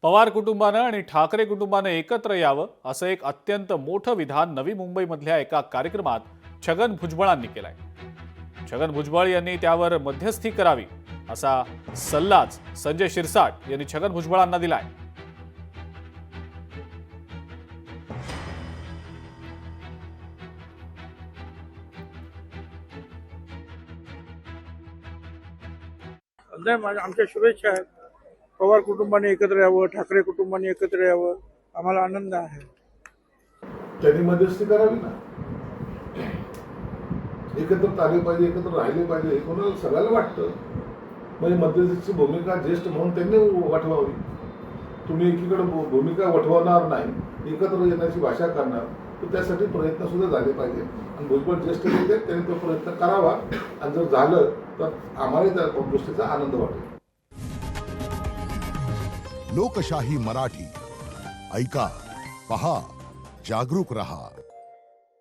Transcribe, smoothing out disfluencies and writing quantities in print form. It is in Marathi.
पवार कुटुंबानं आणि ठाकरे कुटुंबानं एकत्र यावं असं एक अत्यंत मोठं विधान नवी मुंबईमधल्या एका कार्यक्रमात छगन भुजबळांनी केलंय। छगन भुजबळ यांनी त्यावर मध्यस्थी करावी असा सल्लाच संजय शिरसाट यांनी छगन भुजबळांना दिलाय। नाही, आमच्या शुभेच्छा आहेत। पवार कुटुंबाने एकत्र यावं, ठाकरे कुटुंबाने एकत्र यावं, आम्हाला आनंद आहे। त्यांनी मध्यस्थी करावी ना, एकत्र आले पाहिजे, एकत्र राहिले पाहिजे हे कोणाला सगळ्याला वाटतं। म्हणजे मध्यस्थीची भूमिका ज्येष्ठ म्हणून त्यांनी वठवावी। तुम्ही एकीकडे भूमिका वठवणार नाही, एकत्र येण्याची भाषा करणार, तर त्यासाठी प्रयत्न सुद्धा झाले पाहिजे। आणि भुजबळ ज्येष्ठ नेते त्यांनी तो प्रयत्न करावा, आणि जर झालं तर आम्हाला त्या गोष्टीचा आनंद वाटेल। लोकशाही मराठी ऐका, पहा, जागरूक रहा।